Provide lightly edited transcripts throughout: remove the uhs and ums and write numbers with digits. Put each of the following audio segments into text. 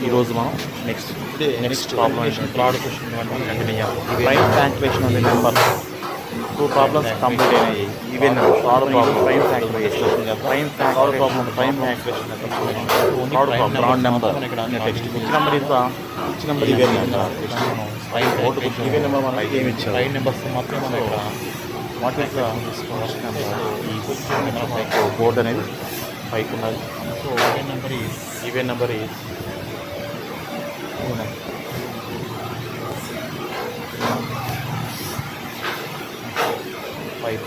ఈరోజు మనం next problem third question continue prime calculation ఉంది నెంబర్ 2 ప్రాబ్లమ్స్ కంప్లీట్ అయినాయి. Even third problem prime calculation third problem prime calculation third problem wrong number next which number is which number even number even number మనకి ఏమి ఇచ్చారు prime numbers మాత్రమే మనం ఇక్కడ what is first number ఈ question board అనేది పైకి ఉన్నది. So even number is 5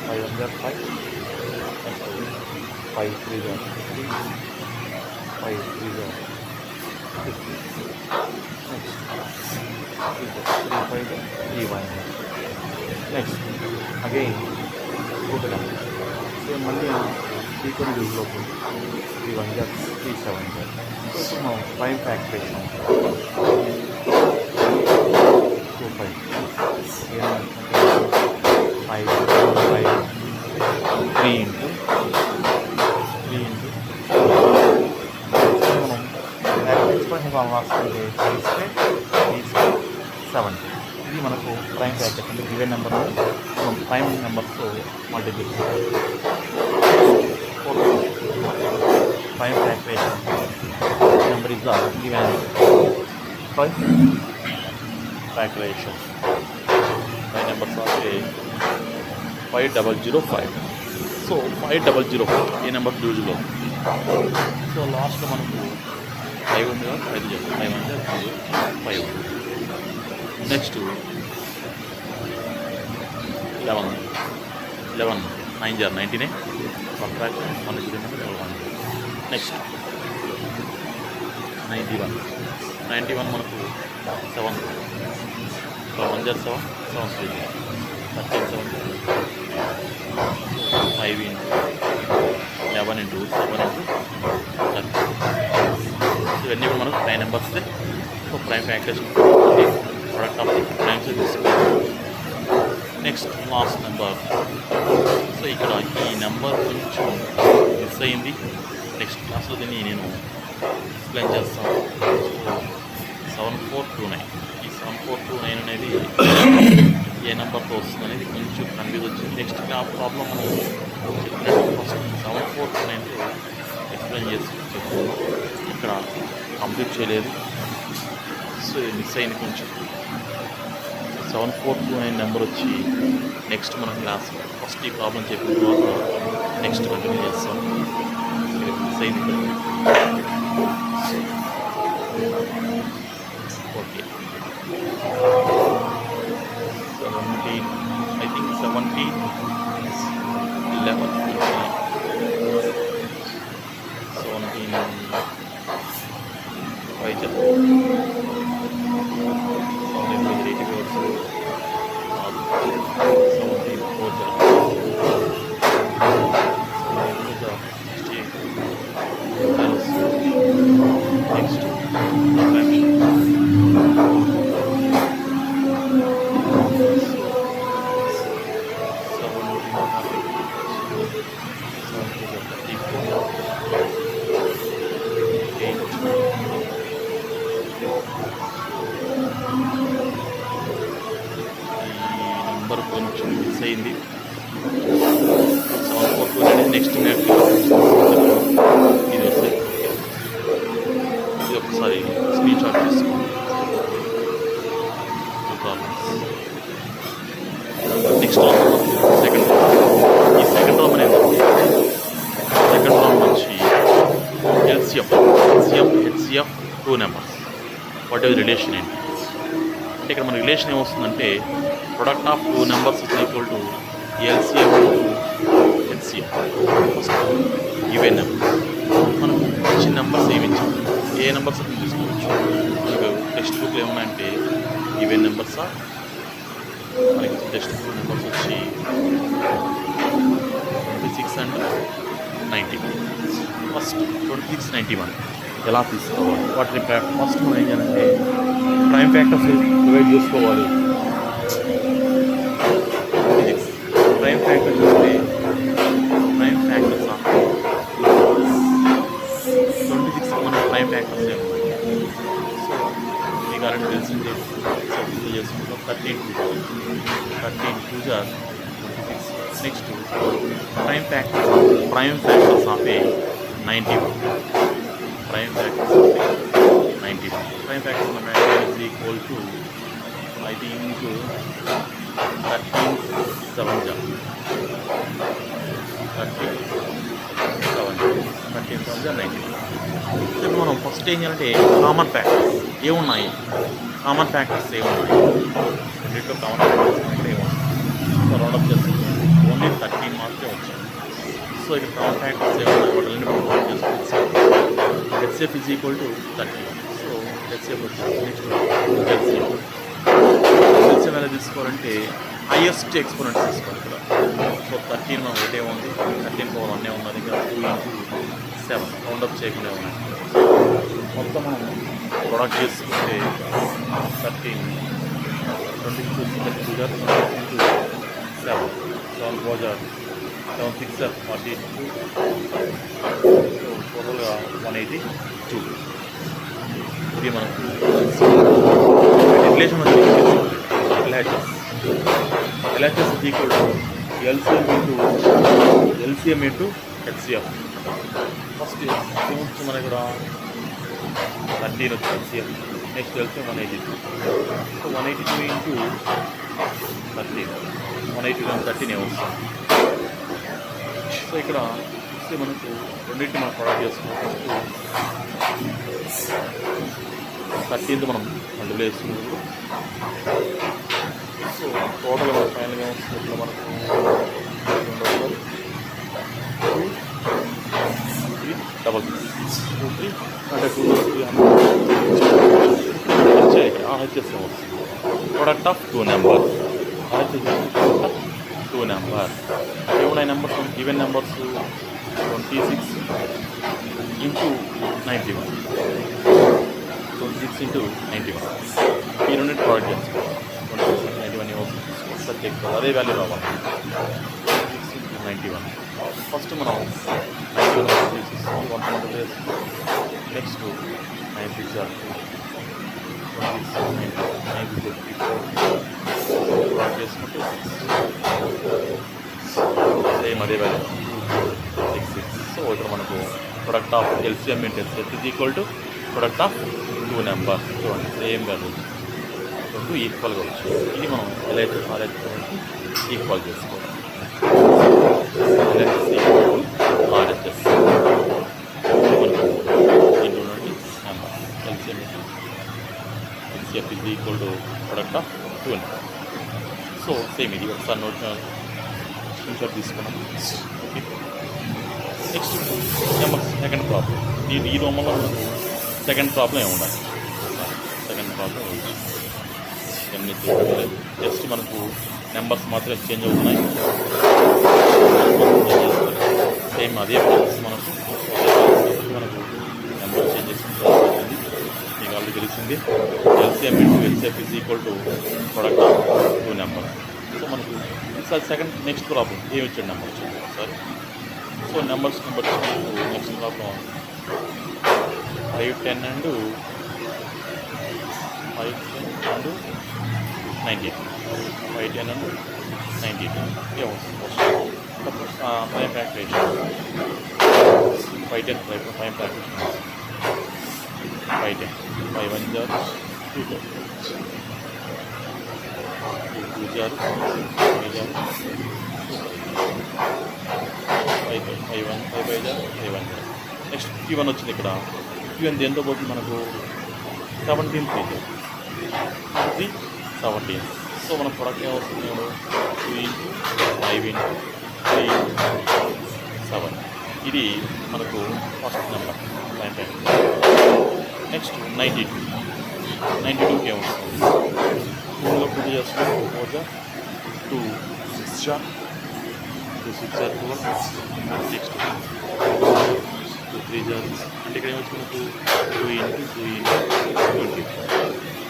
500 5 5 3 3 5 3 50 next 3 5 3 1 next again good number same మళ్ళీ ఈక్వల్ యూజ్లో 3 1 3 7 సో మనం ప్రైమ్ ఫ్యాక్టరేషన్ 2 5 5 3 into మనం ఎక్స్ప్రెషన్ రాసుకుంటే 7 ఇది మనకు ప్రైమ్ ఫ్యాక్టర్ అంటే గివెన్ నెంబర్ మనం ప్రైమ్ నెంబర్తో multiplication prime factorisation number is the given prime factorisation prime numbers అంటే 5005. సో 5005 ఈ నెంబర్ యూజ్లో. సో లాస్ట్లో మనకు 5 ఉంది కదా 5 అంటే 5. నెక్స్ట్ 11 9 jar 19 సబ్ట్రాక్షన్ 1 నెక్స్ట్ 91 మనకు 7 1 jar 7 7 13 5 into 11 into 7 into 30. ఇవన్నీ కూడా మనకు prime numbers. So prime factorization product of primes తీసుకోవాలి. Next last number. సో ఇక్కడ ఈ నెంబర్ కొంచెం మిస్ అయింది. నెక్స్ట్ క్లాస్లో దీన్ని నేను ఎక్స్ప్లెయిన్ చేస్తాను. సో 7429 ఈ 7429 అనేది ఏ నెంబర్తో వస్తుంది అనేది కొంచెం కన్ఫ్యూజ్ వచ్చింది. నెక్స్ట్ ఆ ప్రాబ్లం మనం చెప్పినట్టు ఫస్ట్ 7429 ఎక్స్ప్లెయిన్ చేసి చెప్తున్నాం. ఇక్కడ కంప్లీట్ చేయలేదు. సో మిస్ అయింది కొంచెం. 7429 నెంబర్ వచ్చి నెక్స్ట్ మనం క్లాస్ ఫస్ట్ ఈ ప్రాబ్లం చెప్పిన తర్వాత నెక్స్ట్ కంటిన్యూ చేస్తాం. మిస్ అయింది okay. 17 I think 17 11 17 5 jar 17 4 jar next number కొంచెం మిస్ అయింది. 742 అనేది నెక్స్ట్ ఇది వస్తాయి. ఇది ఒకసారి స్క్రీన్ షాట్ తీసుకోండి. నెక్స్ట్ సెకండ్ ఈ సెకండ్ రామ్ అనేది సెకండ్ రామ్ నుంచి HCF 2 numbers whatever relation ఏంటి అంటే ఇక్కడ మన రిలేషన్ ఏమొస్తుందంటే product of 2 numbers is equal to LCF HCF. First even number మనం ఇచ్చిన నెంబర్స్ ఏమి ఇచ్చాం ఏ నెంబర్స్ అప్పుడు తీసుకోవచ్చు. మనకు టెక్స్ట్ బుక్లో ఏమన్నాయంటే ఈవెన్ నెంబర్సా మనకి టెక్స్ట్ బుక్ నెంబర్స్ వచ్చి 26 and 90. ఫస్ట్ 26 91 ఎలా తీసుకోవాలి వాటిని ఫస్ట్ మనం ఏం చేయాలంటే ప్రైమ్ ఫ్యాక్టర్స్ డివైడ్ చేసుకోవాలి. ప్రైమ్ ఫ్యాక్టర్ చూస్తే ప్రైమ్ ఫ్యాక్టర్స్ 26 ప్రైమ్ ఫ్యాక్టర్స్ ఏమి సో మీకు ఆల్రెడీ తెలిసింది సింపుల్ చేసుకుంటాం 13 2 జార్ 26 next prime factors of a 91 prime factors of 91. Prime factors of 91 is equal to, I think, 13 7 jar. 13 7 jar 91. So మనం first ఏం చేయాలంటే కామన్ ఫ్యాక్టర్స్ ఏమున్నాయి, కామన్ ఫ్యాక్టర్స్ ఏమున్నాయి, రెండింటిలో కామన్ ఫ్యాక్టర్స్ అంటే ఏమున్నాయి. సో రౌండప్ చేస్తే ఓన్లీ 13 మాత్రమే వచ్చాయి. సో ఇక్కడ కామన్ ఫ్యాక్టర్స్ ఏమున్నాయి వాటిని మనం చేసుకోవచ్చు. HCF is equal to 30. So HCF వచ్చేసి నెక్స్ట్ HCF ఎలా తీసుకోవాలంటే హైయెస్ట్ ఎక్స్పోనెంట్ తీసుకోవాలి ఇక్కడ. సో 13 మనం ఒకటే ఉంది, 13 పవర్ 1 ఉన్నది, ఇక్కడ 2 into 7 రౌండప్ చేయకుండా ఉన్నాయి. మొత్తం మనం ప్రొడక్ట్ చేసుకుంటే 13 22 into 7 7 4 7 6 42. టోటల్గా 182. ఇది మనకు రిలేషన్ వచ్చి LHS is equal to LCM into HCF. First ఏమొచ్చి మన ఇక్కడ 13 వచ్చి HCF, next LCM 182. So 182 into 13 182 13 ఏమొస్తుంది. సో ఇక్కడ మనకు రెండింటిని మనం ప్రొడక్ట్ చేసుకున్నాం. 13th మనం మల్టిప్లై చేసుకున్నాం. సో టోటల్ ఫైనల్గా వస్తుంది ఇట్లా మనకు 2 3 అంటే 2 RHS వస్తుంది. Product of 2 numbers. RHS 2 number. ఏమున్నాయి numbers, even numbers 26 into 91. 26 into 91. ఈ రెండు ప్రొడక్ట్ చేసుకోవాలి. 26 91 వస్తుంది. తీసుకోవాలి, అదే వాల్యూ రావాలి. 26 into 91. ఫస్ట్ మనం 91 తీసేస్తాం, 1 వేస్తాం. నెక్స్ట్ 96 ప్రొడక్ట్ చేసుకుంటే సేమ్ అదే వాల్యూ 66. సో ఇక్కడ మనకు product of LCM into HCF is equal to product of 2 numbers. చూడండి సేమ్ వాల్యూ 2 ఈక్వల్గా వచ్చింది. ఇది మనం LHS RHS ఈక్వల్ చేసుకోవాలి. LHS RHS మనకు ఇంటూ నుండి number LCM into HCF is equal to product of 2 number. So same ఇది ఒకసారి నోట్ స్క్రీన్షాట్ తీసుకున్నాం. Okay, next number second problem. ఈ రోమంలో మనకు సెకండ్ ప్రాబ్లం ఏముండాలి. సెకండ్ ప్రాబ్లం ఎన్ని లేదు, జస్ట్ మనకు నెంబర్స్ మాత్రమే చేంజ్ అవుతున్నాయి. సేమ్ అదే ప్రాసెస్ మనకు నెంబర్ చేంజ్ చేసుకుంటే మీకు ఆల్రెడీ తెలిసింది. LCM into HCF is equal to product of 2 number. So మనకు సార్ సెకండ్ నెక్స్ట్ ప్రాబ్లం ఏమి వచ్చాడు నెంబర్ వచ్చింది sir. So numbers next problem 5 10 and 98. 5 10 and 98 ఏమొస్తుంది prime factorisation. 5 10 prime factorisation 5 10 5 1 jar 2 jar 2 jar 5 jar 5 1 jar 5 1 jar. Next Q1 వచ్చింది. ఇక్కడ Q1 దేంతో పోతుంది మనకు 17 3 17. సో మన ప్రొడక్ట్ ఏమవుతుంది 2 into 5 into 3 into 7. ఇది మనకు first number prime factor. Next 92కి ఏమవుతుంది 2లో పూజ చేసుకుంటే 4 jar 2 6 jar 2 6 jar 12 6 2 3 jar అంటే ఇక్కడ ఏమొచ్చి మనకు 2 into 2 into 20.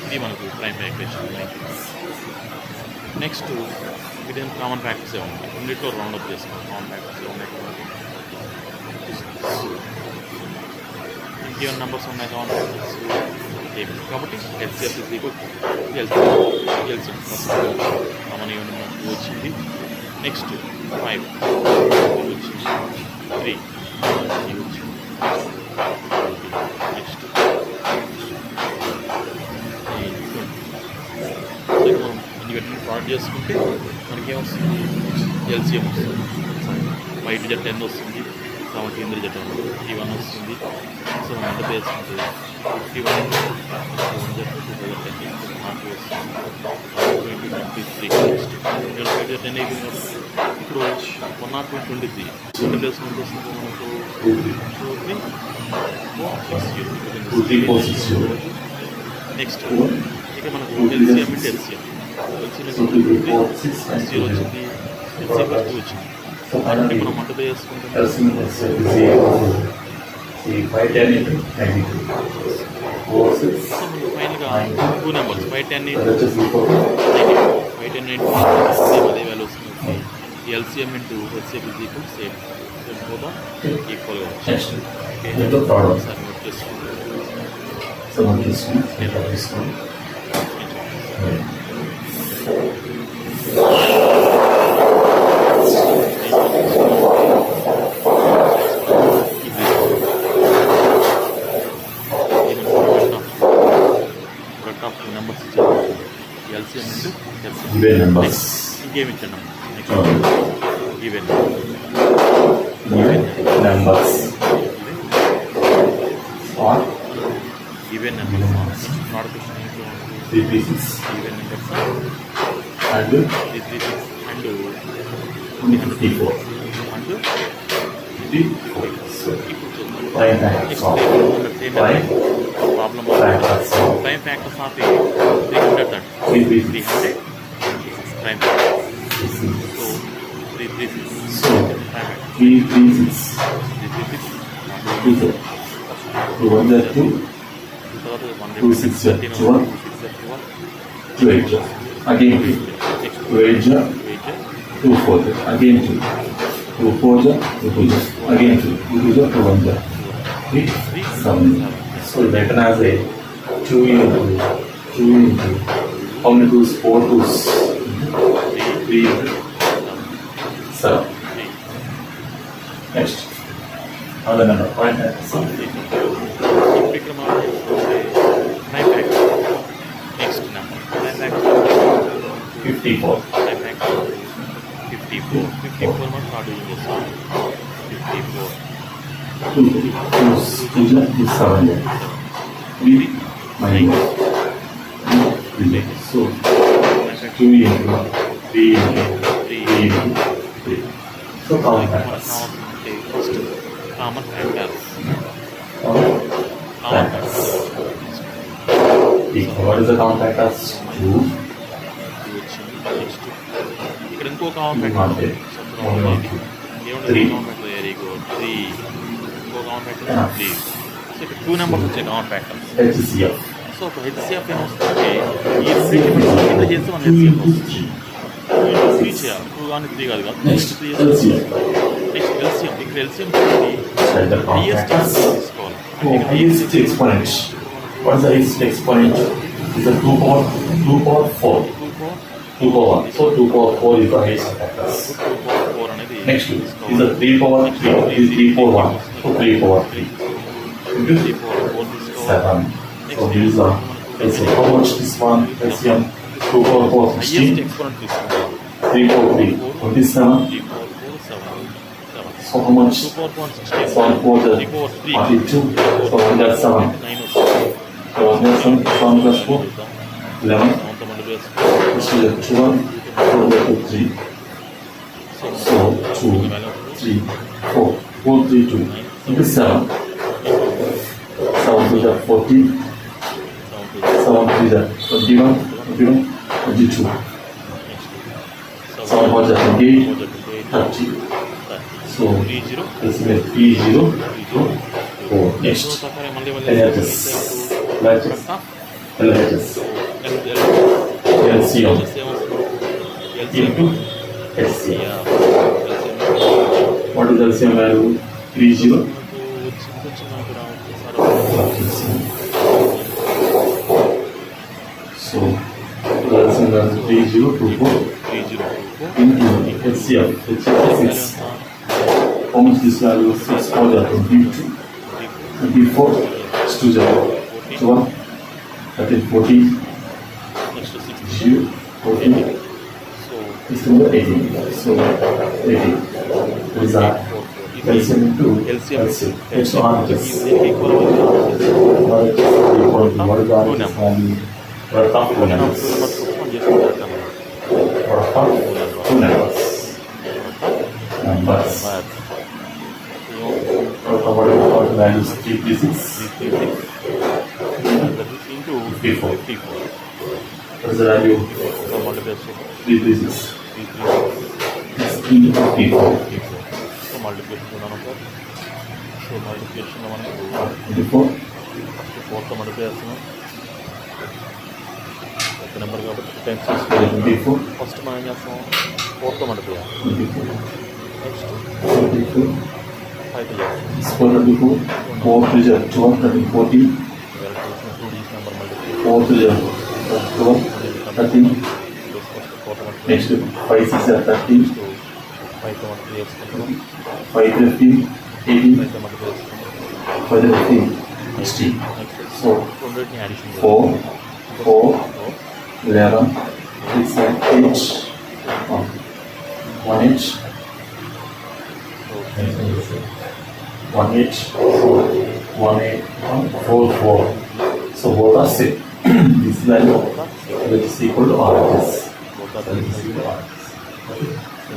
ఇది మనకు ప్రైమ్ ఫ్యాక్టరేషన్. నెక్స్ట్ ఇది కామన్ ఫ్యాక్టర్స్ ఏముంది, రెండింటిలో రౌండ్ అప్ చేసుకోవాలి. కామన్ ఫ్యాక్టర్స్ ఏమున్నాయి ఇంకేమైనా నెంబర్స్ ఉన్నాయి కాంపాక్టర్స్ ఏమి కాబట్టి HCF is equal LCM common even 2 వచ్చింది. నెక్స్ట్ 5 వచ్చింది, 3 వచ్చింది. నెక్స్ట్ మనం ఇవన్నీ ప్లాట్ చేసుకుంటే మనకేమొస్తుంది, ఎల్సిఎం వస్తుంది. 5 డిజిట్ 10 వస్తుంది, 17 డిజిట్ 51 వస్తుంది. సో మనం ఎంత వేసుకుంటే 51 నాకు వస్తుంది 23. నెక్స్ట్ 5 డిజిట్ 10 అయిపోయింది కాబట్టి ఇప్పుడు 1/23 ఎంత వేసుకుంటే వస్తుంది మనకు 2346. నెక్స్ట్ ఇక మనకు ఎల్సిఎం అంటే ఎల్సిఎం వచ్చింది, ఎల్సిఎం 2 వచ్చింది. అంటే మనం మంట వేసుకుంటాం ఫైనల్గా 2 నెంబర్స్ 5, 10, 90 అదే వాల్యూ వస్తుంది. LCM into HCF is equal same కూడా ఈక్వల్గా వచ్చింది. సార్ నోట్ చేసుకుంటాం. నెంబర్స్ ఇచ్చాను ఎల్సిఎం ఇంటూ ఎల్సిఎం. ఇంకేమి ఇచ్చాను next even numbers even numbers product even numbers and 54 and problem prime factors of 330 prime so 336 again 2 4 again 2 4 again 2 1 3 7. So written as a 2 into how many 2's? 4 2's 3 7. Next other number point next number 54 మనం start చేస్తాం. 54 2 7 3 minus so 2 into 3 into 3. So common factors. First common factors What is the common factors? 2. Next ఇక్కడ ఇంకో common factor very good 3. ఇంకో common factor 3. So ఇక్కడ 2 numbers వచ్చాయి common factors. HCF. So ఒక HCF ఏమొస్తుందంటే ఈ రెండింటిని మనం కింద చేస్తే మన హెచ్సిఎఫ్ వస్తుంది. 3 చేయాలి, 2 కానీ 3 కాదు కదా. Next LCM. ఇక్కడ ఎల్సిఎం highest తీసుకోవాలి. Highest exponent. What is the highest exponent? Is the 2 power 4. 2 power 1. So 2 power 4 is the highest factors. 2 power 4 అనేది Next is the 3 power 3 is 3 power 1. So 3 power 3. 3 power 4 తీసుకోవాలి. 7. So this is the LCM. How much this one LCM? 2 power 4 highest 16. Exponent తీసుకోవాలి. 3 power 3 27. 3 power 4 7. So how much? 2 power 4 16. 1 power 3 power 3 42. So 1 that's 7. 9 వస్తుంది. So 1 that's 7. 1 plus 4 11. అంత మంది వేసుకోవాలి. This is a 12. 4 that's 3. So 2 3 4 4 3 2 into 7. 7 to the 14. 7 to the 21. 22. 7 was the 28. 30. So this is a 3 0 4. Next LHS. LHS. LCM into HCM. What is LCM value? 3 0. మనకు రావచ్చు sir So, that's in the 3024 3024 into HCF. HCF is 6. How much this value is 6 for the 22, 24, it's 2 0. So 1, 13, 14, next 60 0, 14, so it's number 18. So 18. These are LCM into LCM. It's on this. Equal What is the value? Product of 2 numbers. Product of 2 numbers. Numbers. What is the value? 336. Into 54. 54 What is the value? So multiplication 336. 3 54. So multiplication ఉన్నాను sir so మల్టిప్లికేషన్లో మనకు 24. First 4తో multiply చేస్తున్నాం ఒక number కాబట్టి times 24. First మనం ఏం చేస్తాం 4తో multiply చేస్తాం 24. నెక్స్ట్ 24. 5తో చేస్తాం Square 24. 4 to 12, 13, 14. వేరే చేసిన 2 digit number multiply 4 to 12, 13. First 4తో మల్టిప్లై Next 5, 6, 13. 5తో మల్టిప్లై చేసుకుంటాం 5, 15, 18. 5తో మల్టిప్లై చేసుకుంటాం 5, 15, 16. నెక్స్ట్ So రెండింటిని addition 4, 4, 11, 6, 8. 1 each. 1 each. 1, 8, 4, 4. So both are same. This value which is equal to RHS. That is equal to RHS.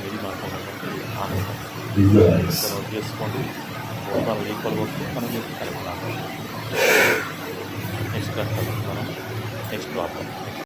ఇది మనకు These are the values. Note చేసుకోండి మొత్తం equal వస్తే మనం చేసుకుంటాం నెక్స్ట్ మనం నెక్స్ట్ ప్రాబ్లం